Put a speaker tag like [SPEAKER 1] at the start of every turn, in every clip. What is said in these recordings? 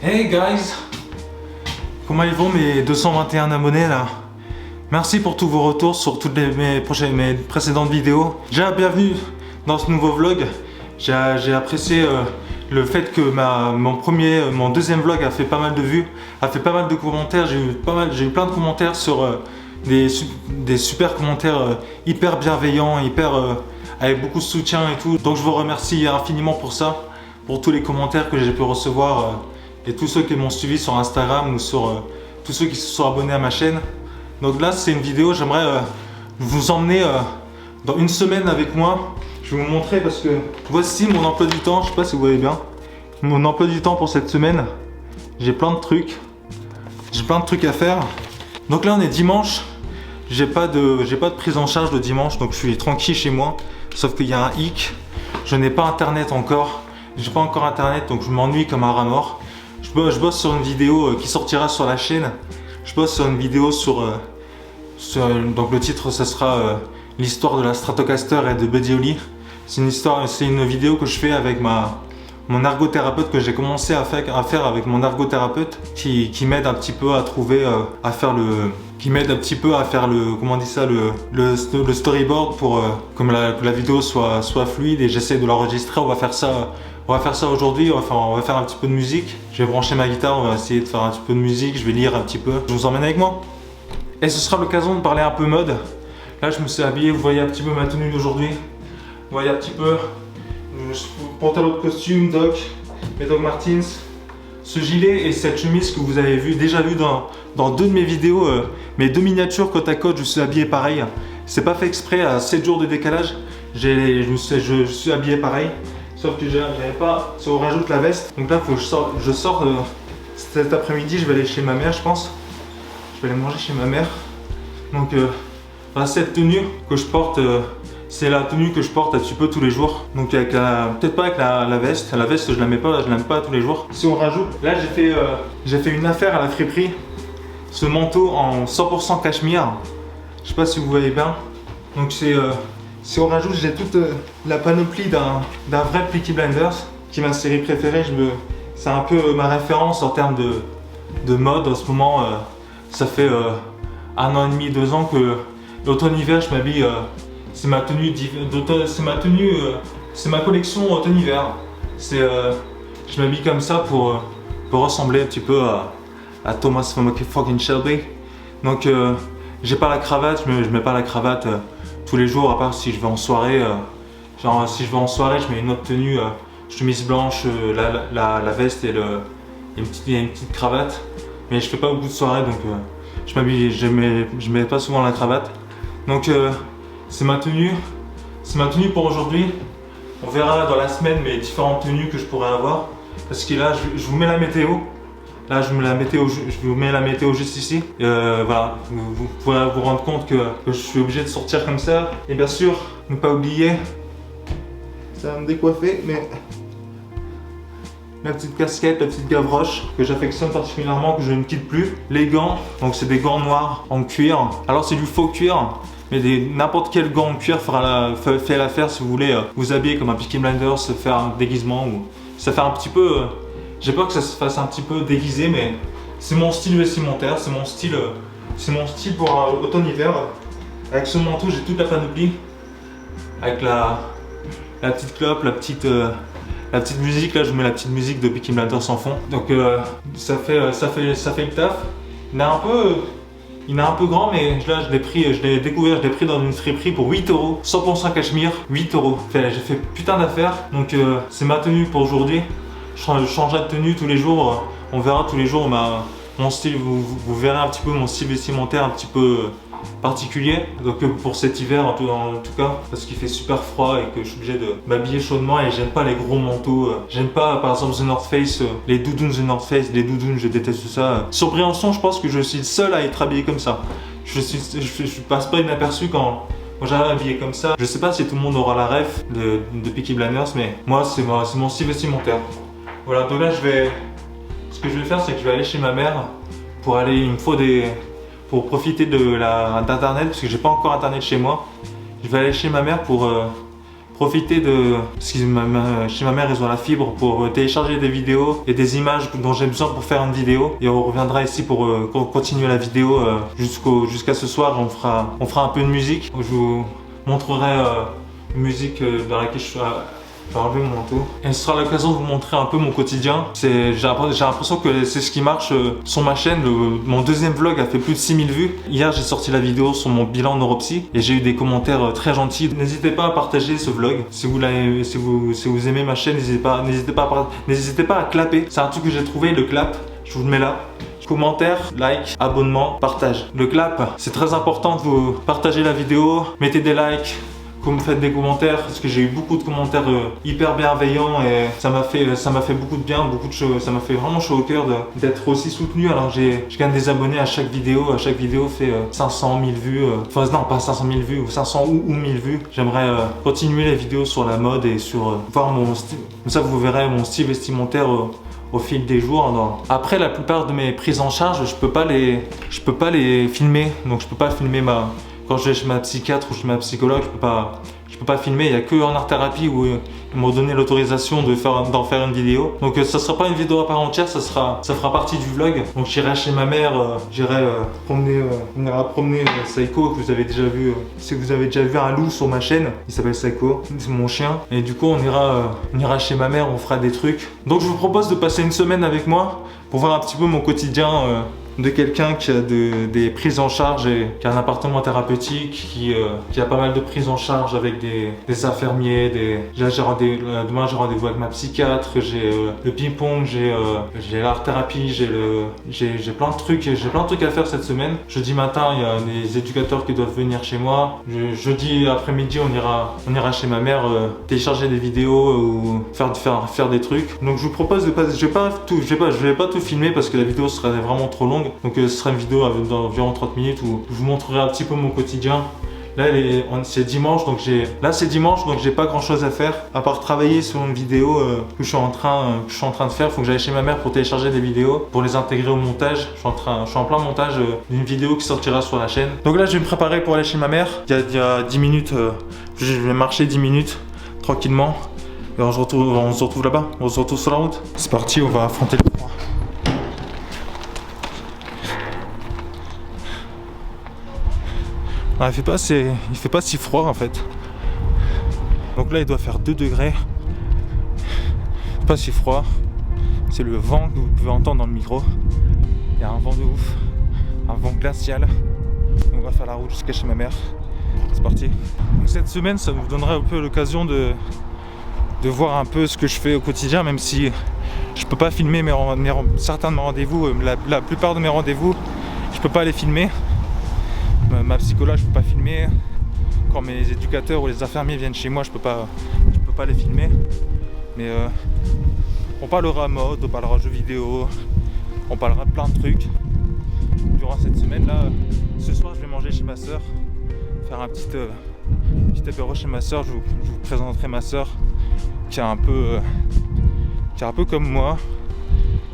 [SPEAKER 1] Hey guys, comment ils vont mes 221 abonnés là? Merci pour tous vos retours sur toutes mes précédentes vidéos. Déjà bienvenue dans ce nouveau vlog. J'ai apprécié le fait que mon deuxième vlog a fait pas mal de vues, a fait pas mal de commentaires. J'ai eu plein de commentaires sur des super commentaires hyper bienveillants, avec beaucoup de soutien et tout. Donc je vous remercie infiniment pour ça, pour tous les commentaires que j'ai pu recevoir et tous ceux qui m'ont suivi sur Instagram ou sur tous ceux qui se sont abonnés à ma chaîne. Donc là c'est une vidéo, j'aimerais vous emmener dans une semaine avec moi. Je vais vous montrer parce que voici mon emploi du temps, je sais pas si vous voyez bien. Mon emploi du temps pour cette semaine, j'ai plein de trucs à faire. Donc là on est dimanche, j'ai pas de prise en charge le dimanche, donc je suis tranquille chez moi. Sauf qu'il y a un hic, je n'ai pas internet encore, j'ai pas encore internet donc je m'ennuie comme un rat mort. Je bosse sur une vidéo qui sortira sur la chaîne. Je bosse sur une vidéo donc le titre ça sera l'histoire de la Stratocaster et de Buddy Holly. C'est une vidéo que je fais avec mon ergothérapeute, que j'ai commencé à faire avec mon ergothérapeute qui m'aide un petit peu à trouver, comment on dit ça, le storyboard pour que la vidéo soit fluide, et j'essaie de l'enregistrer. On va faire ça aujourd'hui, on va faire un petit peu de musique. Je vais brancher ma guitare, on va essayer de faire un petit peu de musique, je vais lire un petit peu. Je vous emmène avec moi. Et ce sera l'occasion de parler un peu mode. Là je me suis habillé, vous voyez un petit peu ma tenue d'aujourd'hui. Vous voyez un petit peu, pantalon de costume, mes Doc Martens. Ce gilet et cette chemise que vous avez déjà vu dans deux de mes vidéos, mes deux miniatures côte à côte, je suis habillé pareil. C'est pas fait exprès, à 7 jours de décalage, je suis habillé pareil. Sauf que j'avais pas, on rajoute la veste. Donc là, faut que je sors cet après-midi, je vais aller chez ma mère, je pense. Je vais aller manger chez ma mère. Donc cette tenue que je porte, c'est la tenue que je porte un petit peu tous les jours. Donc peut-être pas avec la veste. La veste, je l'aime pas tous les jours. Si on rajoute, là j'ai fait une affaire à la friperie. Ce manteau en 100% cachemire. Je sais pas si vous voyez bien. Donc si on rajoute, j'ai toute la panoplie d'un vrai Peaky Blinders, qui est ma série préférée. C'est un peu ma référence en termes de mode en ce moment. Ça fait 1 an et demi, 2 ans que l'automne-hiver je m'habille. C'est ma tenue d'automne, c'est ma collection automne-hiver. Je m'habille comme ça pour ressembler un petit peu à Thomas fucking Shelby. Donc j'ai pas la cravate, je mets pas la cravate tous les jours, à part si je vais en soirée. Si je vais en soirée, je mets une autre tenue, chemise blanche, la veste et une petite cravate. Mais je fais pas beaucoup de soirées, donc je mets pas souvent la cravate. Donc c'est ma tenue pour aujourd'hui. On verra dans la semaine mes différentes tenues que je pourrais avoir. Parce que là, je vous mets la météo. Là, je vous mets la météo juste ici. Voilà, vous pourrez vous rendre compte que je suis obligé de sortir comme ça. Et bien sûr, ne pas oublier, ça va me décoiffer, mais la petite casquette, la petite gavroche que j'affectionne particulièrement, que je ne quitte plus. Les gants, donc c'est des gants noirs en cuir. Alors c'est du faux cuir, mais n'importe quel gant en cuir fait l'affaire si vous voulez vous habiller comme un Peaky Blinders, se faire un déguisement ou ça fait un petit peu. J'ai peur que ça se fasse un petit peu déguisé, mais c'est mon style vestimentaire, c'est mon style pour automne-hiver. Avec ce manteau, j'ai toute la panoplie, avec la petite clope, la petite musique. Là je mets la petite musique de Peaky Blinders en fond. Donc ça fait le taf. Il est un peu grand, mais là je l'ai pris dans une friperie pour 8 €. 100% cachemire, 8 €. J'ai fait putain d'affaires. Donc c'est ma tenue pour aujourd'hui. Je changerai de tenue tous les jours. On verra tous les jours mon style. Vous verrez un petit peu mon style vestimentaire un petit peu particulier. Donc pour cet hiver en tout cas, parce qu'il fait super froid et que je suis obligé de m'habiller chaudement, et j'aime pas les gros manteaux. J'aime pas par exemple The North Face, les doudounes The North Face, les doudounes, je déteste ça. Sur Briançon, je pense que je suis le seul à être habillé comme ça. Je passe pas inaperçu quand j'arrive habillé comme ça. Je sais pas si tout le monde aura la ref de Peaky Blinders, mais moi c'est mon style vestimentaire. Voilà, donc là ce que je vais faire, c'est que je vais aller chez ma mère pour profiter d'internet, parce que j'ai pas encore internet chez moi. Je vais aller chez ma mère pour profiter de... Parce que chez ma mère, ils ont la fibre pour télécharger des vidéos et des images dont j'ai besoin pour faire une vidéo. Et on reviendra ici pour continuer la vidéo jusqu'à ce soir. On fera un peu de musique. Je vous montrerai une musique dans laquelle je suis... Je vais enlever mon manteau. Et ce sera l'occasion de vous montrer un peu mon quotidien. J'ai l'impression que c'est ce qui marche sur ma chaîne. Mon deuxième vlog a fait plus de 6000 vues. Hier, j'ai sorti la vidéo sur mon bilan neuropsy et j'ai eu des commentaires très gentils. N'hésitez pas à partager ce vlog. Si vous aimez ma chaîne, n'hésitez pas à clapper. C'est un truc que j'ai trouvé, le clap. Je vous le mets là. Commentaire, like, abonnement, partage. Le clap, c'est très important de vous partager la vidéo. Mettez des likes. Que vous me faites des commentaires, parce que j'ai eu beaucoup de commentaires hyper bienveillants et ça m'a fait beaucoup de bien, beaucoup de choses. Ça m'a fait vraiment chaud au cœur d'être aussi soutenu. Alors je gagne des abonnés à chaque vidéo. Chaque vidéo fait 500 000 vues. Enfin non, pas 500 000 vues, 500 ou 1000 vues. J'aimerais continuer les vidéos sur la mode et sur voir mon style. Comme ça vous verrez mon style vestimentaire au fil des jours. Après, la plupart de mes prises en charge, je peux pas les filmer. Donc je peux pas filmer quand je vais chez ma psychiatre ou chez ma psychologue, je peux pas filmer. Il n'y a que en art thérapie où ils m'ont donné l'autorisation d'en faire une vidéo. Donc ça sera pas une vidéo à part entière, ça fera partie du vlog. Donc j'irai chez ma mère, j'irai promener Psycho, que vous avez déjà vu. Si vous avez déjà vu un loup sur ma chaîne, il s'appelle Psycho, c'est mon chien. Et du coup on ira chez ma mère, on fera des trucs. Donc je vous propose de passer une semaine avec moi pour voir un petit peu mon quotidien. De quelqu'un qui a des prises en charge et qui a un appartement thérapeutique, qui a pas mal de prises en charge avec des infirmiers, demain j'ai rendez-vous avec ma psychiatre, j'ai le ping-pong, j'ai l'art thérapie, j'ai plein de trucs à faire cette semaine. Jeudi matin, il y a des éducateurs qui doivent venir chez moi. Jeudi après-midi, on ira chez ma mère télécharger des vidéos ou faire des trucs. Donc je vous propose de pas, je vais pas tout filmer parce que la vidéo serait vraiment trop longue. Donc ce sera une vidéo d'environ 30 minutes où je vous montrerai un petit peu mon quotidien. Là c'est dimanche, donc j'ai pas grand chose à faire à part travailler sur une vidéo que je suis en train de faire. Faut que j'aille chez ma mère pour télécharger des vidéos, pour les intégrer au montage. Je suis en plein montage d'une vidéo qui sortira sur la chaîne. Donc là je vais me préparer pour aller chez ma mère. Il y a 10 minutes, je vais marcher 10 minutes tranquillement. Et on se retrouve là-bas, on se retrouve sur la route. C'est parti, on va affronter le froid. Ah, il fait pas si froid en fait. Donc là il doit faire 2 degrés. Pas si froid. C'est le vent que vous pouvez entendre dans le micro. Il y a un vent de ouf. Un vent glacial. On va faire la route jusqu'à chez ma mère. C'est parti. Donc cette semaine ça vous donnera un peu l'occasion de voir un peu ce que je fais au quotidien, même si je peux pas filmer certains de mes rendez-vous. La plupart de mes rendez-vous je peux pas les filmer. Ma psychologue, je peux pas filmer. Quand mes éducateurs ou les infirmiers viennent chez moi, je peux pas les filmer. Mais on parlera mode, on parlera jeux vidéo, on parlera de plein de trucs durant cette semaine là. Ce soir, je vais manger chez ma soeur, faire un petit apéro chez ma soeur. Je vous présenterai ma soeur qui est un peu comme moi,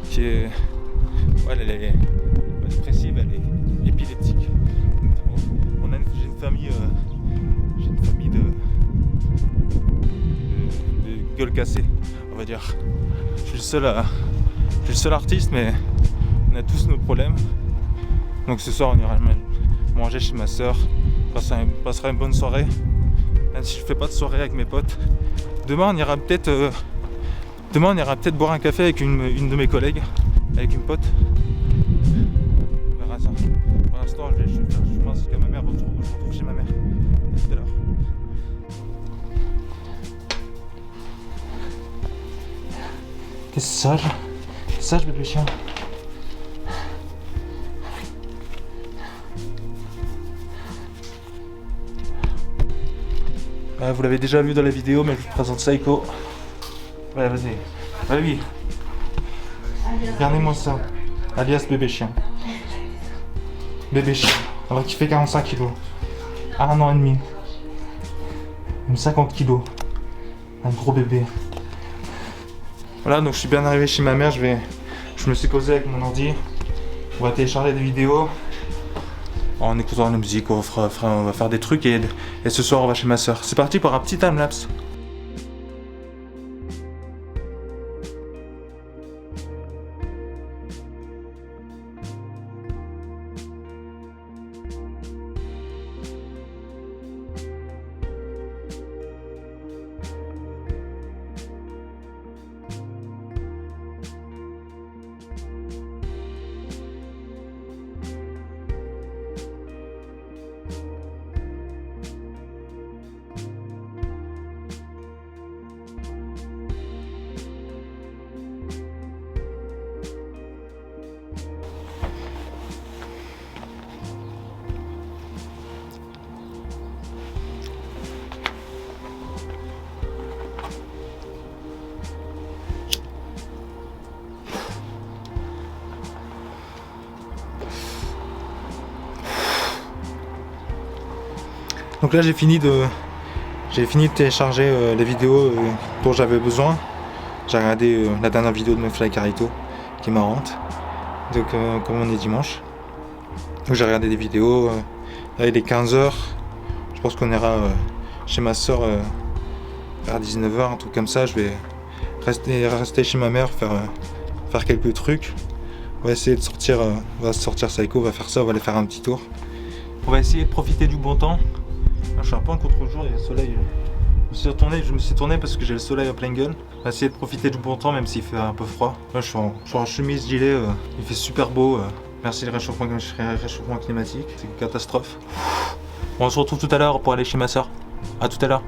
[SPEAKER 1] qui est, elle est dépressive, elle est épileptique. J'ai une famille de gueule cassée, on va dire. Je suis le seul artiste, mais on a tous nos problèmes. Donc ce soir, on ira manger chez ma soeur, passera une bonne soirée. Même si je fais pas de soirée avec mes potes. Demain, on ira peut-être boire un café avec une de mes collègues, avec une pote. On verra ça. Pour l'instant, je pense que ma mère je retrouve chez ma mère. À tout à l'heure. Qu'est-ce que c'est sage? Sage bébé chien. Vous l'avez déjà vu dans la vidéo, mais je vous présente Psycho. Ouais, vas-y. Vas-y. Regardez-moi ça. Alias bébé chien. Bébé chien. Alors qu'il fait 45 kilos. 1 an et demi. Même 50 kilos. Un gros bébé. Voilà, donc je suis bien arrivé chez ma mère. Je me suis posé avec mon ordi. On va télécharger des vidéos. En écoutant la musique, on va faire des trucs et ce soir on va chez ma soeur. C'est parti pour un petit timelapse. Donc là j'ai fini de télécharger les vidéos dont j'avais besoin. J'ai regardé la dernière vidéo de McFly et Carlito qui est marrante. Donc comme on est dimanche. Donc j'ai regardé des vidéos. Là il est 15h. Je pense qu'on ira chez ma soeur vers 19h, un truc comme ça. Je vais rester chez ma mère, faire quelques trucs. On va essayer de sortir, on va sortir Psycho, on va faire ça, on va aller faire un petit tour. On va essayer de profiter du bon temps. Là, je suis un peu en contre-jour, il y a le soleil. Je me suis tourné parce que j'ai le soleil à pleine gueule. On va essayer de profiter du bon temps même s'il fait un peu froid. Là je suis en chemise, gilet, il fait super beau. Merci le réchauffement climatique, c'est une catastrophe. On se retrouve tout à l'heure pour aller chez ma soeur. A tout à l'heure.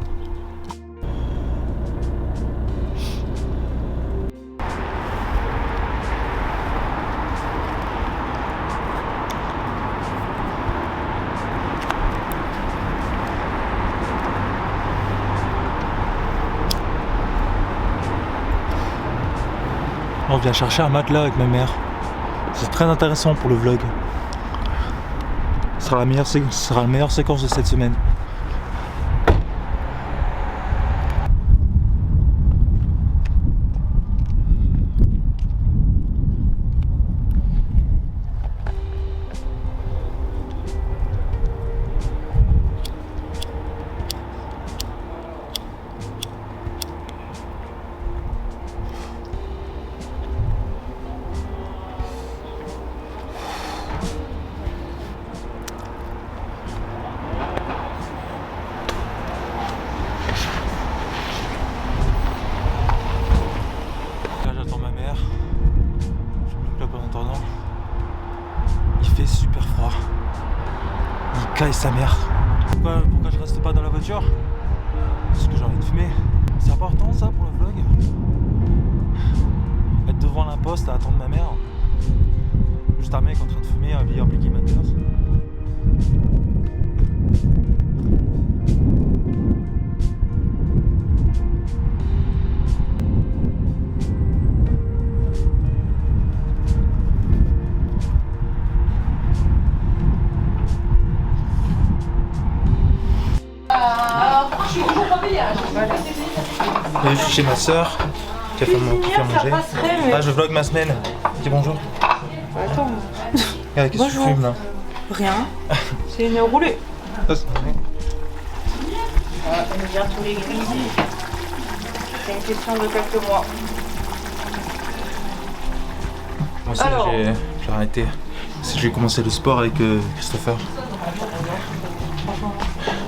[SPEAKER 1] On vient chercher un matelas avec ma mère. C'est très intéressant pour le vlog. Ce sera la meilleure séquence de cette semaine. Super froid. Il caille sa mère. Pourquoi je reste pas dans la voiture? Parce que j'ai envie de fumer. C'est important ça pour le vlog. Être devant l'imposte à attendre ma mère. Juste un mec en train de fumer habillé en Blicky Matters. Je suis chez ma soeur qui a fait manger. Ah, je vlog ma semaine. Dis bonjour.
[SPEAKER 2] Attends.
[SPEAKER 1] Regarde, qu'est-ce que tu fumes là?
[SPEAKER 2] Rien. C'est une roulée.
[SPEAKER 1] Ça, c'est vrai.
[SPEAKER 2] On vient tous les gris. C'est une question de quelques mois.
[SPEAKER 1] Moi aussi, j'ai arrêté. J'ai commencé le sport avec Christopher.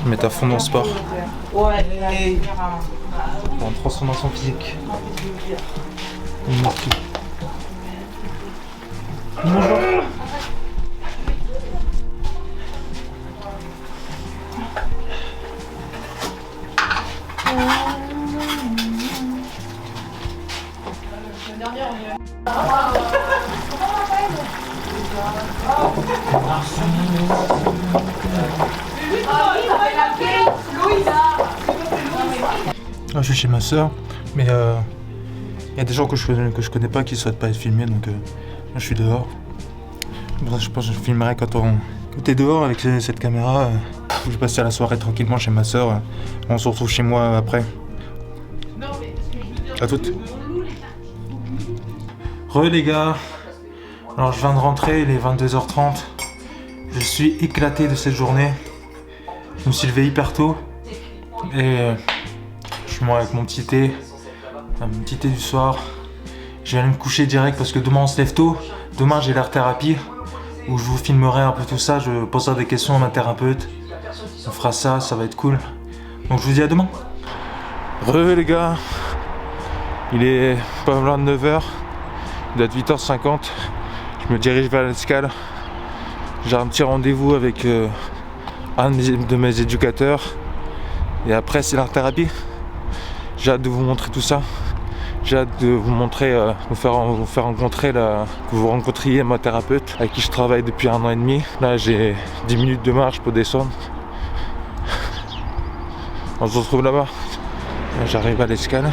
[SPEAKER 1] Je me mets à fond dans le sport.
[SPEAKER 2] Ouais.
[SPEAKER 1] En transformation physique. Bonjour. Je suis chez ma soeur, mais il y a des gens que je connais pas qui souhaitent pas être filmés, donc je suis dehors. Bon, je pense que je filmerai quand t'es dehors avec cette caméra. Je vais passer la soirée tranquillement chez ma soeur. On se retrouve chez moi après. À toutes. Les gars. Alors je viens de rentrer, il est 22h30. Je suis éclaté de cette journée. Je me suis levé hyper tôt. Et je suis moi avec mon petit thé du soir. Je vais aller me coucher direct parce que demain on se lève tôt. Demain j'ai l'art thérapie où je vous filmerai un peu tout ça. Je poserai des questions à ma thérapeute. On fera ça, ça va être cool. Donc je vous dis à demain. Les gars, il est pas loin de 9h. Il doit être 8h50. Je me dirige vers l'escale. J'ai un petit rendez-vous avec un de mes éducateurs. Et après c'est l'art thérapie. J'ai hâte de vous montrer tout ça. J'ai hâte de vous montrer, vous faire rencontrer que vous rencontriez ma thérapeute avec qui je travaille depuis 1 an et demi. Là j'ai 10 minutes de marche pour descendre. On se retrouve là-bas. Là, j'arrive à l'escale.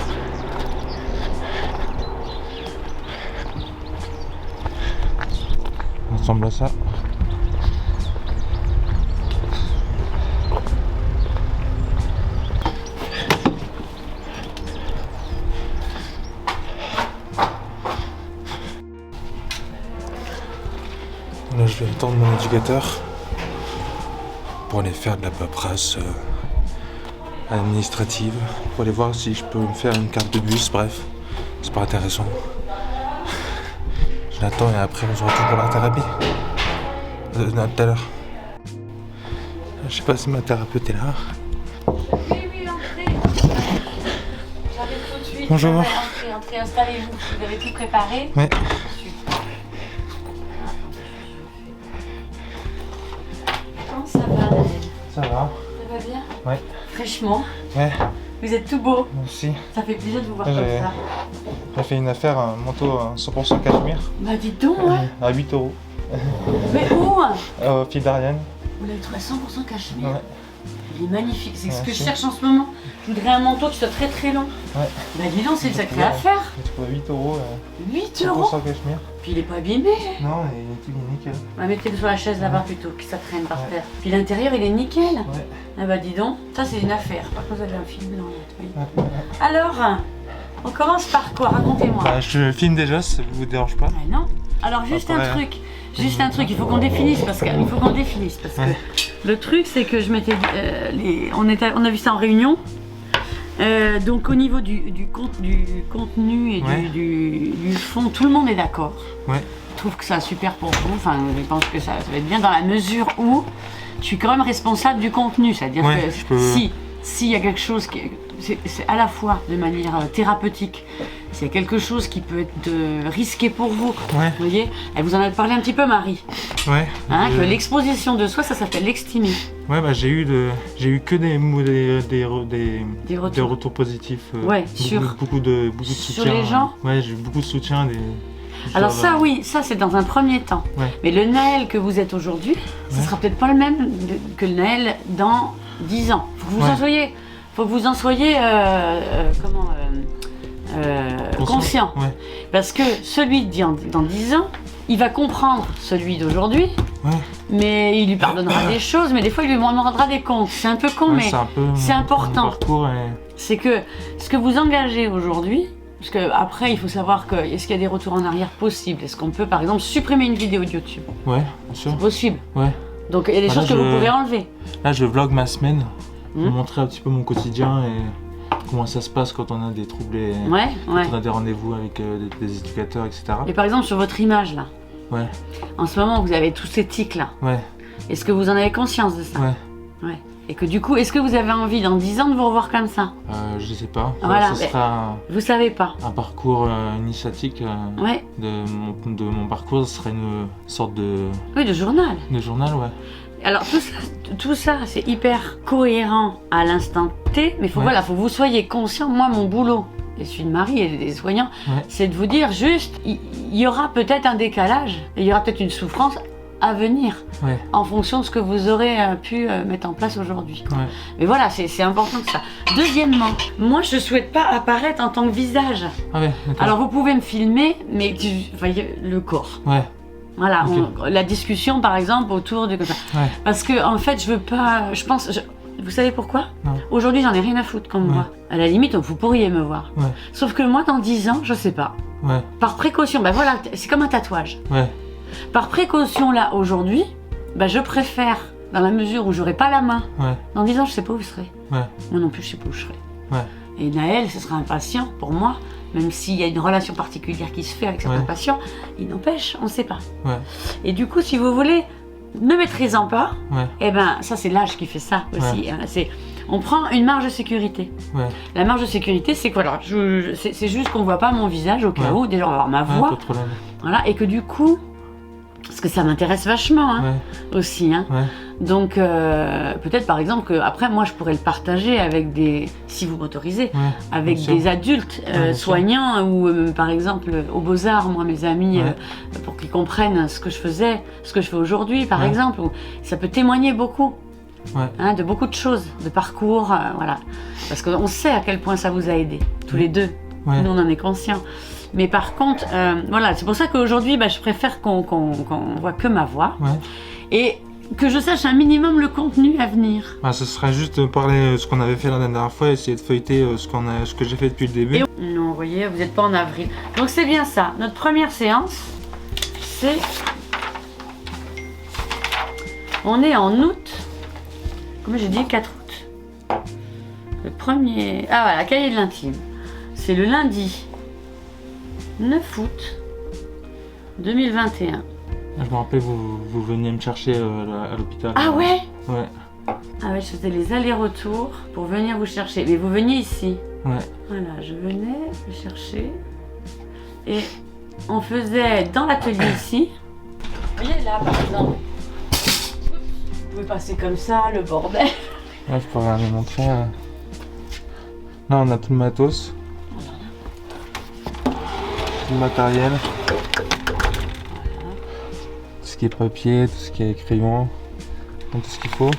[SPEAKER 1] On ressemble à ça. je vais attendre mon éducateur pour aller faire de la paperasse administrative, pour aller voir si je peux me faire une carte de bus, bref, c'est pas intéressant. Je l'attends et après on se retrouve pour la thérapie. Tout à l'heure. Je sais pas si ma thérapeute est là.
[SPEAKER 2] Oui, entrez. J'arrive tout de suite.
[SPEAKER 1] Bonjour.
[SPEAKER 2] Entrez, installez-vous. Vous avez tout préparé?
[SPEAKER 1] Ouais.
[SPEAKER 2] Comment ça va, Daniel?
[SPEAKER 1] Ça va.
[SPEAKER 2] Ça va bien?
[SPEAKER 1] Ouais.
[SPEAKER 2] Fraîchement.
[SPEAKER 1] Ouais.
[SPEAKER 2] Vous êtes tout beau.
[SPEAKER 1] Moi aussi.
[SPEAKER 2] Ça fait plaisir de vous voir
[SPEAKER 1] Ouais,
[SPEAKER 2] comme ça.
[SPEAKER 1] J'ai fait une affaire, un manteau 100% cachemire.
[SPEAKER 2] Bah dites donc, ouais.
[SPEAKER 1] À 8 €.
[SPEAKER 2] Mais où?
[SPEAKER 1] Au pied d'Ariane.
[SPEAKER 2] Vous l'avez trouvé à 100% cachemire.
[SPEAKER 1] Ouais.
[SPEAKER 2] Il est magnifique. C'est ce que je
[SPEAKER 1] Merci.
[SPEAKER 2] cherche en ce moment. Je voudrais un manteau qui soit très très long.
[SPEAKER 1] Ouais.
[SPEAKER 2] Bah dis donc, c'est une sacrée
[SPEAKER 1] Ouais.
[SPEAKER 2] affaire.
[SPEAKER 1] J'ai trouvé à 8 €.
[SPEAKER 2] 8 €.
[SPEAKER 1] 100% cachemire.
[SPEAKER 2] Puis il est pas abîmé.
[SPEAKER 1] Non, il est nickel.
[SPEAKER 2] Bah, mettez-le sur la chaise là-bas plutôt, que ça traîne par terre. Puis l'intérieur, il est nickel.
[SPEAKER 1] Ouais.
[SPEAKER 2] Ah bah dis donc, ça c'est une affaire. Par contre, vous avez un film blanc. Oui.
[SPEAKER 1] Ouais.
[SPEAKER 2] Alors, on commence par quoi? Racontez-moi.
[SPEAKER 1] Bah, je filme déjà, si ça vous dérange pas.
[SPEAKER 2] Ah non. Alors juste
[SPEAKER 1] Après,
[SPEAKER 2] un truc. Juste un truc, il faut qu'on définisse parce que
[SPEAKER 1] Ouais.
[SPEAKER 2] le truc c'est que je m'étais dit, on a vu ça en réunion. Donc au niveau du contenu et
[SPEAKER 1] Ouais.
[SPEAKER 2] du fond, tout le monde est d'accord.
[SPEAKER 1] Ouais.
[SPEAKER 2] Je trouve que ça super pour vous. Enfin, je pense que ça va être bien dans la mesure où je suis quand même responsable du contenu. C'est-à-dire
[SPEAKER 1] Ouais,
[SPEAKER 2] que
[SPEAKER 1] je peux-
[SPEAKER 2] s'il y a quelque chose qui c'est à la fois de manière thérapeutique, s'il y a quelque chose qui peut être risqué pour vous,
[SPEAKER 1] Ouais.
[SPEAKER 2] vous voyez, elle vous en a parlé un petit peu, Marie,
[SPEAKER 1] Ouais.
[SPEAKER 2] hein, que l'exposition de soi, ça s'appelle l'extimer.
[SPEAKER 1] Ouais, bah j'ai eu que des
[SPEAKER 2] retours.
[SPEAKER 1] retours positifs.
[SPEAKER 2] Ouais,
[SPEAKER 1] beaucoup de
[SPEAKER 2] sur
[SPEAKER 1] soutien.
[SPEAKER 2] les gens.
[SPEAKER 1] Ouais, j'ai eu beaucoup de soutien.
[SPEAKER 2] Alors ça, oui, ça c'est dans un premier temps.
[SPEAKER 1] Ouais.
[SPEAKER 2] Mais le Naël que vous êtes aujourd'hui, ce
[SPEAKER 1] Ouais.
[SPEAKER 2] sera peut-être pas le même que le Naël dans 10 ans. Faut que vous
[SPEAKER 1] Ouais.
[SPEAKER 2] en soyez, conscient.
[SPEAKER 1] Ouais.
[SPEAKER 2] Parce que celui dans 10 ans, il va comprendre celui d'aujourd'hui,
[SPEAKER 1] Ouais.
[SPEAKER 2] mais il lui pardonnera des choses, mais des fois il lui demandera des comptes. C'est un peu con,
[SPEAKER 1] Ouais,
[SPEAKER 2] mais
[SPEAKER 1] c'est un peu
[SPEAKER 2] c'est
[SPEAKER 1] mon
[SPEAKER 2] important.
[SPEAKER 1] parcours et...
[SPEAKER 2] c'est que ce que vous engagez aujourd'hui, parce que après il faut savoir que est-ce qu'il y a des retours en arrière possibles? Est-ce qu'on peut par exemple supprimer une vidéo de YouTube?
[SPEAKER 1] Ouais, bien sûr.
[SPEAKER 2] C'est possible.
[SPEAKER 1] Ouais.
[SPEAKER 2] Donc il y a des
[SPEAKER 1] Voilà,
[SPEAKER 2] choses que vous pouvez enlever.
[SPEAKER 1] Là, je vlog ma semaine pour
[SPEAKER 2] Mhm.
[SPEAKER 1] montrer un petit peu mon quotidien et comment ça se passe quand on a des troubles et
[SPEAKER 2] Ouais, ouais.
[SPEAKER 1] quand on a des rendez-vous avec des éducateurs, etc.
[SPEAKER 2] Et par exemple sur votre image là,
[SPEAKER 1] Ouais,
[SPEAKER 2] en ce moment vous avez tous ces tics là.
[SPEAKER 1] ouais,
[SPEAKER 2] Est-ce que vous en avez conscience de ça?
[SPEAKER 1] ouais.
[SPEAKER 2] Ouais. Et que du coup, est-ce que vous avez envie dans 10 ans de vous revoir comme ça?
[SPEAKER 1] Je sais pas.
[SPEAKER 2] Voilà,
[SPEAKER 1] Ça
[SPEAKER 2] mais-
[SPEAKER 1] sera
[SPEAKER 2] Vous savez pas.
[SPEAKER 1] un parcours initiatique
[SPEAKER 2] Ouais.
[SPEAKER 1] de mon parcours. Ce sera une sorte de
[SPEAKER 2] Oui, de journal.
[SPEAKER 1] journal, ouais.
[SPEAKER 2] Alors tout ça c'est hyper cohérent à l'instant T, mais faut
[SPEAKER 1] Ouais.
[SPEAKER 2] voilà, faut que vous soyez conscient. Moi, mon boulot, et celui de Marie et des soignants,
[SPEAKER 1] Ouais.
[SPEAKER 2] c'est de vous dire juste, il y aura peut-être un décalage, il y aura peut-être une souffrance à venir
[SPEAKER 1] Ouais,
[SPEAKER 2] en fonction de ce que vous aurez pu mettre en place aujourd'hui.
[SPEAKER 1] ouais.
[SPEAKER 2] Mais voilà, c'est important que ça. Deuxièmement, moi je souhaite pas apparaître en tant que visage.
[SPEAKER 1] Ah ouais, d'accord.
[SPEAKER 2] Alors vous pouvez me filmer, mais voyez le corps.
[SPEAKER 1] Ouais,
[SPEAKER 2] Voilà,
[SPEAKER 1] Ok.
[SPEAKER 2] la discussion par exemple autour de comme ça.
[SPEAKER 1] ouais,
[SPEAKER 2] Parce que en fait, je veux pas. Vous savez pourquoi?
[SPEAKER 1] Non.
[SPEAKER 2] Aujourd'hui, j'en ai rien à foutre comme
[SPEAKER 1] Ouais.
[SPEAKER 2] moi. À la limite, vous pourriez me voir.
[SPEAKER 1] Ouais.
[SPEAKER 2] Sauf que moi, dans 10 ans, je sais pas.
[SPEAKER 1] ouais,
[SPEAKER 2] Par précaution, ben voilà, c'est comme un tatouage.
[SPEAKER 1] ouais,
[SPEAKER 2] Par précaution là, aujourd'hui, ben je préfère, dans la mesure où j'aurai pas la main.
[SPEAKER 1] ouais,
[SPEAKER 2] Dans 10 ans, je sais pas où je serai.
[SPEAKER 1] ouais,
[SPEAKER 2] Moi non plus, je sais pas où je serai.
[SPEAKER 1] ouais,
[SPEAKER 2] Et Naël, ce sera un patient pour moi, même s'il y a une relation particulière qui se fait avec certains
[SPEAKER 1] Ouais.
[SPEAKER 2] patients, il n'empêche, on ne sait pas.
[SPEAKER 1] ouais,
[SPEAKER 2] Et du coup, si vous voulez, ne maîtrisant pas,
[SPEAKER 1] ouais,
[SPEAKER 2] eh ben ça c'est l'âge qui fait ça aussi. Hein. On prend une marge de sécurité.
[SPEAKER 1] ouais.
[SPEAKER 2] La marge de sécurité, c'est quoi? Alors, c'est juste qu'on voit pas mon visage au cas
[SPEAKER 1] Ouais.
[SPEAKER 2] où, déjà on va voir ma
[SPEAKER 1] Ouais,
[SPEAKER 2] voix,
[SPEAKER 1] pas de problème.
[SPEAKER 2] voilà, et que du coup, parce que ça m'intéresse vachement hein, aussi. Hein.
[SPEAKER 1] Ouais,
[SPEAKER 2] Donc peut-être par exemple que après moi je pourrais le partager avec des, si vous m'autorisez,
[SPEAKER 1] ouais.
[SPEAKER 2] avec
[SPEAKER 1] Bien sûr.
[SPEAKER 2] des adultes
[SPEAKER 1] bien sûr.
[SPEAKER 2] soignants ou par exemple aux Beaux-Arts, moi mes amis,
[SPEAKER 1] Ouais.
[SPEAKER 2] pour qu'ils comprennent ce que je faisais, ce que je fais aujourd'hui par
[SPEAKER 1] Ouais.
[SPEAKER 2] exemple. Ça peut témoigner beaucoup.
[SPEAKER 1] Ouais.
[SPEAKER 2] Hein, de beaucoup de choses, de parcours, voilà. Parce qu'on sait à quel point ça vous a aidé, tous les deux.
[SPEAKER 1] Ouais.
[SPEAKER 2] Nous, on en est conscients. Mais par contre, voilà, c'est pour ça qu'aujourd'hui, je préfère qu'on voit que ma voix
[SPEAKER 1] Ouais.
[SPEAKER 2] et que je sache un minimum le contenu à venir.
[SPEAKER 1] Bah, ce serait juste de parler ce qu'on avait fait la dernière fois, essayer de feuilleter ce que j'ai fait depuis le début.
[SPEAKER 2] Non, vous voyez, vous n'êtes pas en avril. Donc c'est bien ça. Notre première séance, c'est On est en août. Comme j'ai dit, 4 août. Le premier... Ah voilà, cahier de l'intime. C'est le lundi 9 août 2021.
[SPEAKER 1] Je me rappelle, vous veniez me chercher à l'hôpital.
[SPEAKER 2] Ah ouais?
[SPEAKER 1] Ouais.
[SPEAKER 2] Ah ouais, je faisais les allers-retours pour venir vous chercher. Mais vous veniez ici.
[SPEAKER 1] Ouais.
[SPEAKER 2] Voilà, je venais vous chercher. Et on faisait dans l'atelier ici. Vous voyez là, par exemple. Vous pouvez passer comme ça, le bordel.
[SPEAKER 1] Ouais, je peux regarder montrer. Là, on a tout le matos. Tout le matériel. Tout ce qui est papier, tout ce qui est crayon. Tout ce qu'il faut.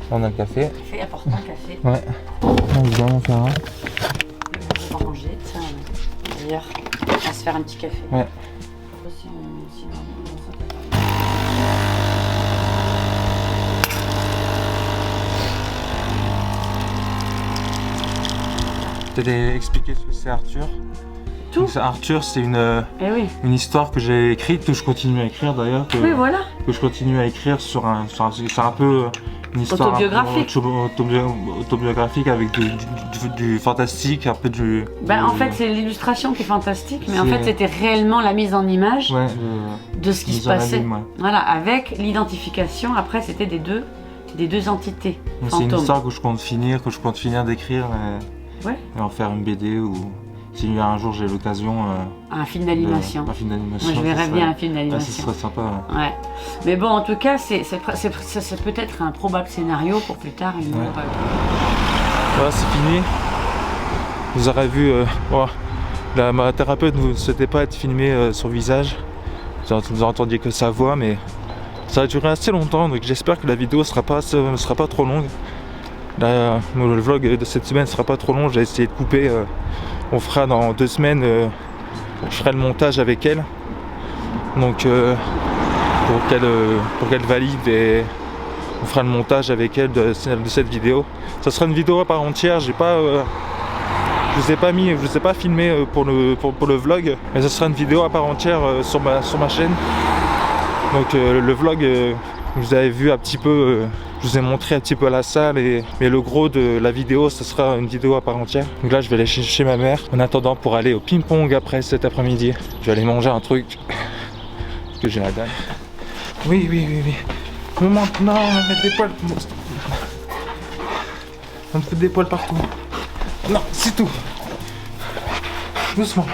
[SPEAKER 1] Là, on a le café.
[SPEAKER 2] Café, important, café.
[SPEAKER 1] Ouais. On va bien en faire un.
[SPEAKER 2] On va ranger, tiens. D'ailleurs, on va se faire un petit café.
[SPEAKER 1] Ouais. Je vais expliquer ce que c'est Arthur.
[SPEAKER 2] Tout.
[SPEAKER 1] Donc, Arthur, c'est une histoire que j'ai écrite, que je continue à écrire d'ailleurs.
[SPEAKER 2] Oui, voilà.
[SPEAKER 1] Que je continue à écrire sur un peu une histoire
[SPEAKER 2] autobiographique.
[SPEAKER 1] Autobiographique avec du fantastique, un peu du...
[SPEAKER 2] En fait, c'est l'illustration qui est fantastique, mais en fait, c'était réellement la mise en image de ce qui se passait. Voilà, avec l'identification, après, c'était des deux entités.
[SPEAKER 1] C'est une histoire que je compte finir d'écrire et en faire une BD ou... Si un jour j'ai l'occasion...
[SPEAKER 2] un film d'animation.
[SPEAKER 1] Un film d'animation.
[SPEAKER 2] Moi je verrais bien un film d'animation.
[SPEAKER 1] Ça serait sympa.
[SPEAKER 2] Ouais. Mais bon, en tout cas, c'est peut-être un probable scénario pour plus tard.
[SPEAKER 1] Voilà, c'est fini. Vous aurez vu, ma thérapeute ne souhaitait pas être filmée sur le visage. Vous entendiez que sa voix, mais ça a duré assez longtemps, donc j'espère que la vidéo ne sera pas trop longue. Là, le vlog de cette semaine ne sera pas trop long, j'ai essayé de couper. On fera dans 2 semaines, je ferai le montage avec elle. Donc pour qu'elle valide, et on fera le montage avec elle de cette vidéo. Ça sera une vidéo à part entière, je vous ai pas filmé pour le vlog, mais ça sera une vidéo à part entière sur ma chaîne. Donc le vlog, vous avez vu un petit peu, je vous ai montré un petit peu la salle, mais le gros de la vidéo, ça sera une vidéo à part entière. Donc là, je vais aller chez ma mère. En attendant, pour aller au ping-pong après cet après-midi, je vais aller manger un truc parce que j'ai la dalle. Oui. Non, on va mettre des poils. On me fait des poils partout. Non, c'est tout. Doucement.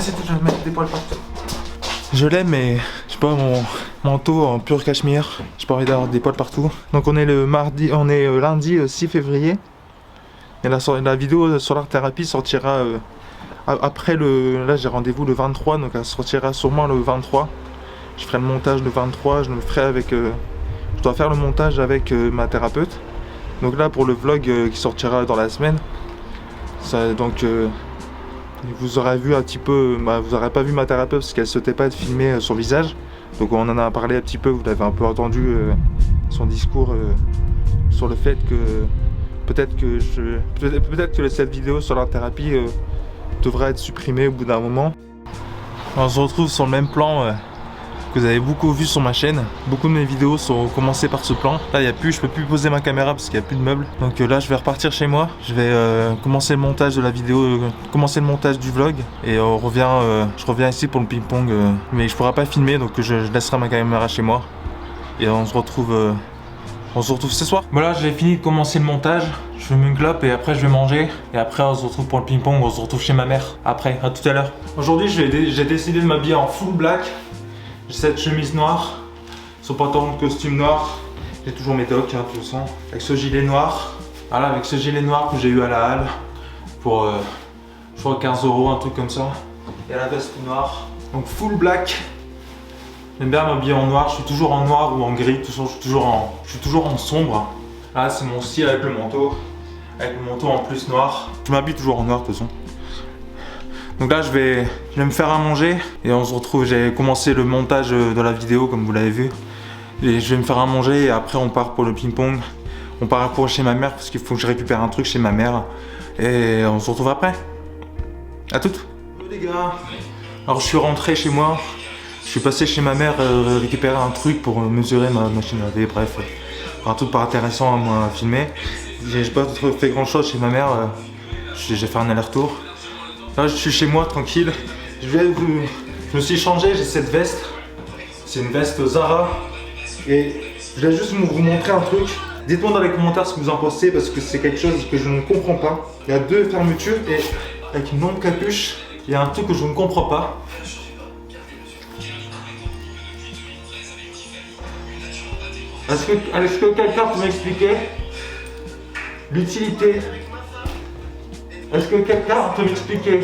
[SPEAKER 1] C'est toujours mettre des poils partout. Je l'aime, mais je sais pas, mon manteau en pur cachemire, j'ai pas envie d'avoir des poils partout. Donc on est lundi 6 février. Et la vidéo sur l'art thérapie sortira après là j'ai rendez-vous le 23, donc elle sortira sûrement le 23. Je ferai le montage le 23, je dois faire le montage avec ma thérapeute. Donc là pour le vlog qui sortira dans la semaine, vous aurez vu un petit peu, vous n'aurez pas vu ma thérapeute parce qu'elle ne souhaitait pas être filmée sur le visage. Donc on en a parlé un petit peu, vous l'avez un peu entendu son discours sur le fait que peut-être que cette vidéo sur l'art thérapie devra être supprimée au bout d'un moment. On se retrouve sur le même plan que vous avez beaucoup vu sur ma chaîne. Beaucoup de mes vidéos sont commencées par ce plan. Là je peux plus poser ma caméra parce qu'il n'y a plus de meubles. Donc là je vais repartir chez moi. Je vais commencer le montage de la vidéo, commencer le montage du vlog. Et je reviens ici pour le ping-pong. Mais je pourrai pas filmer, donc je laisserai ma caméra chez moi. Et on se retrouve ce soir. Voilà, j'ai fini de commencer le montage. Je fume une clope et après je vais manger. Et après on se retrouve pour le ping-pong, on se retrouve chez ma mère. Après, à tout à l'heure. Aujourd'hui j'ai décidé de m'habiller en full black. J'ai cette chemise noire, ce pantalon de costume noir. J'ai toujours mes tocs, de toute façon. Avec ce gilet noir. Voilà, avec ce gilet noir que j'ai eu à la halle. Pour, je crois 15 €, un truc comme ça. Et la veste noire. Donc full black. J'aime bien m'habiller en noir, je suis toujours en noir ou en gris, de toute façon, je suis toujours en sombre. Là c'est mon style avec le manteau en plus noir. Je m'habille toujours en noir de toute façon. Donc là je vais me faire à manger et on se retrouve, j'ai commencé le montage de la vidéo comme vous l'avez vu. Et je vais me faire à manger et après on part pour le ping-pong. On part pour chez ma mère parce qu'il faut que je récupère un truc chez ma mère. Et on se retrouve après. À toutes. Les gars, alors je suis rentré chez moi. Je suis passé chez ma mère récupérer un truc pour mesurer ma machine à laver, bref. Un truc pas intéressant à moi à filmer. J'ai pas fait grand chose chez ma mère. J'ai fait un aller-retour. Là je suis chez moi tranquille. Je me suis changé, j'ai cette veste. C'est une veste Zara. Et je vais juste vous montrer un truc. Dites-moi dans les commentaires ce que vous en pensez parce que c'est quelque chose que je ne comprends pas. Il y a deux fermetures et avec une longue capuche, il y a un truc que je ne comprends pas. Est-ce que quelqu'un peut m'expliquer l'utilité? Est-ce que quelqu'un peut m'expliquer?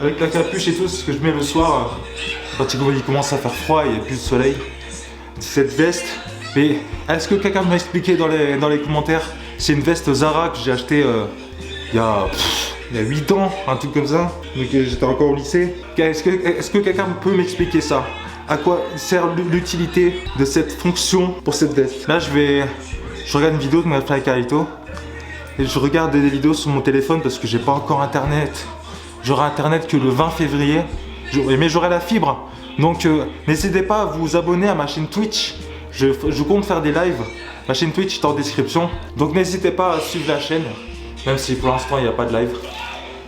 [SPEAKER 1] Avec la capuche et tout, c'est ce que je mets le soir quand il commence à faire froid et il n'y a plus de soleil. Cette veste, mais est-ce que quelqu'un peut m'expliquer dans les commentaires? C'est une veste Zara que j'ai achetée il y a 8 ans, un truc comme ça. Donc j'étais encore au lycée. Est-ce que quelqu'un peut m'expliquer ça? À quoi sert l'utilité de cette fonction pour cette veste? Là je regarde une vidéo que m'a fait avec Carito. Et je regarde des vidéos sur mon téléphone parce que j'ai pas encore internet. J'aurai internet que le 20 février. Mais j'aurai la fibre. Donc n'hésitez pas à vous abonner à ma chaîne Twitch. Je compte faire des lives. Ma chaîne Twitch est en description. Donc n'hésitez pas à suivre la chaîne. Même si pour l'instant il n'y a pas de live.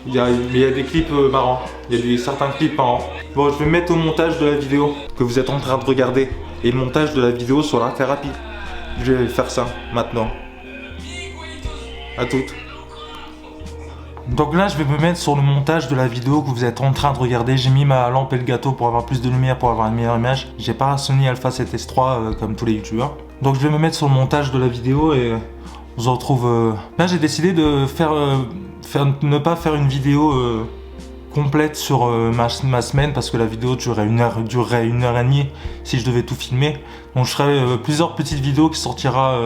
[SPEAKER 1] Mais il y a des clips marrants. Il y a certains clips marrants. Bon, je vais mettre au montage de la vidéo que vous êtes en train de regarder. Et le montage de la vidéo sur la thérapie. Je vais faire ça maintenant. À toutes. Donc là je vais me mettre sur le montage de la vidéo que vous êtes en train de regarder. J'ai mis ma lampe et le gâteau pour avoir plus de lumière, pour avoir une meilleure image. J'ai pas un Sony Alpha 7S3 comme tous les youtubeurs. Donc je vais me mettre sur le montage de la vidéo et on se retrouve... Là j'ai décidé de ne pas faire une vidéo complète sur ma semaine parce que la vidéo durerait une heure et demie si je devais tout filmer. Donc je ferai plusieurs petites vidéos qui sortira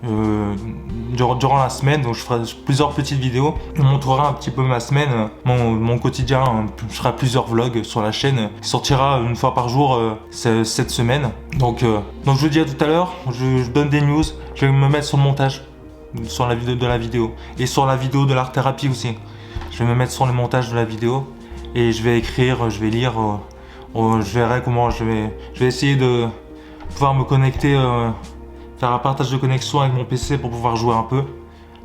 [SPEAKER 1] durant la semaine. Donc je ferai plusieurs petites vidéos. Je montrerai un petit peu ma semaine, mon quotidien. Je ferai plusieurs vlogs sur la chaîne qui sortira une fois par jour cette semaine. Donc je vous dis à tout à l'heure. Je donne des news. Je vais me mettre sur le montage sur la vidéo de la vidéo et sur la vidéo de l'art thérapie aussi. Je vais me mettre sur le montage de la vidéo et je vais écrire, je vais lire. Je verrai comment je vais essayer de pouvoir me connecter, faire un partage de connexion avec mon PC pour pouvoir jouer un peu.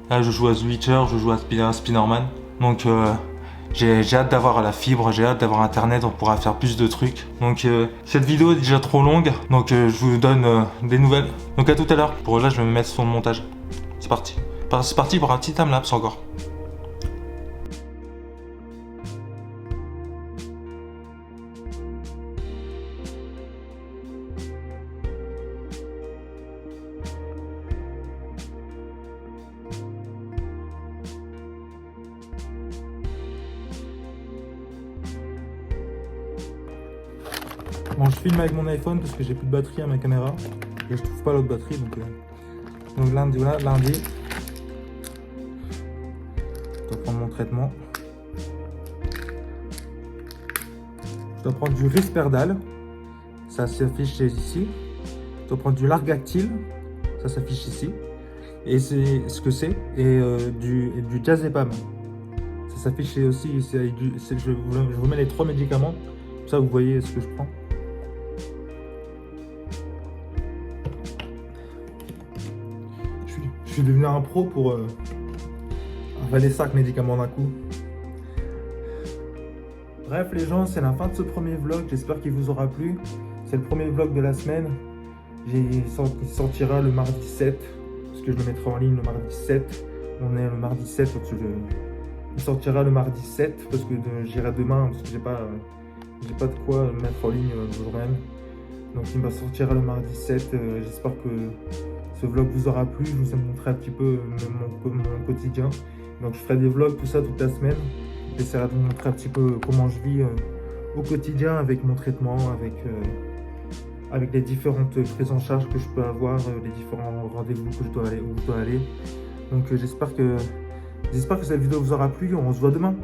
[SPEAKER 1] Là je joue à The Witcher, je joue à Spider-Man. Donc j'ai hâte d'avoir la fibre, j'ai hâte d'avoir internet, on pourra faire plus de trucs. Donc cette vidéo est déjà trop longue, donc je vous donne des nouvelles. Donc à tout à l'heure. Pour là je vais me mettre sur le montage. C'est parti. C'est parti pour un petit timelapse encore. Bon, je filme avec mon iPhone parce que j'ai plus de batterie à ma caméra et je trouve pas l'autre batterie, donc lundi, voilà, lundi je dois prendre mon traitement. Je dois prendre du Risperdal, ça s'affiche ici. Je dois prendre du Largactil, ça s'affiche ici, et c'est ce que c'est, et du Diazépam, ça s'affiche aussi ici. Je vous mets les 3 médicaments, comme ça vous voyez ce que je prends. Je suis devenu un pro pour avaler 5 médicaments d'un coup. Bref les gens, c'est la fin de ce premier vlog, j'espère qu'il vous aura plu. C'est le premier vlog de la semaine. Il sortira le mardi 7, parce que je le mettrai en ligne le mardi 7. On est le mardi 7, il sortira le mardi 7, parce que j'irai demain, parce que j'ai pas de quoi le mettre en ligne le jour même. Donc il sortira le mardi 7, j'espère que ce vlog vous aura plu, je vous ai montré un petit peu mon quotidien. Donc je ferai des vlogs, tout ça, toute la semaine. J'essaierai de vous montrer un petit peu comment je vis au quotidien avec mon traitement, avec les différentes prises en charge que je peux avoir, les différents rendez-vous que je dois aller, où je dois aller. Donc j'espère que J'espère que cette vidéo vous aura plu. On se voit demain.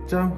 [SPEAKER 1] Ciao.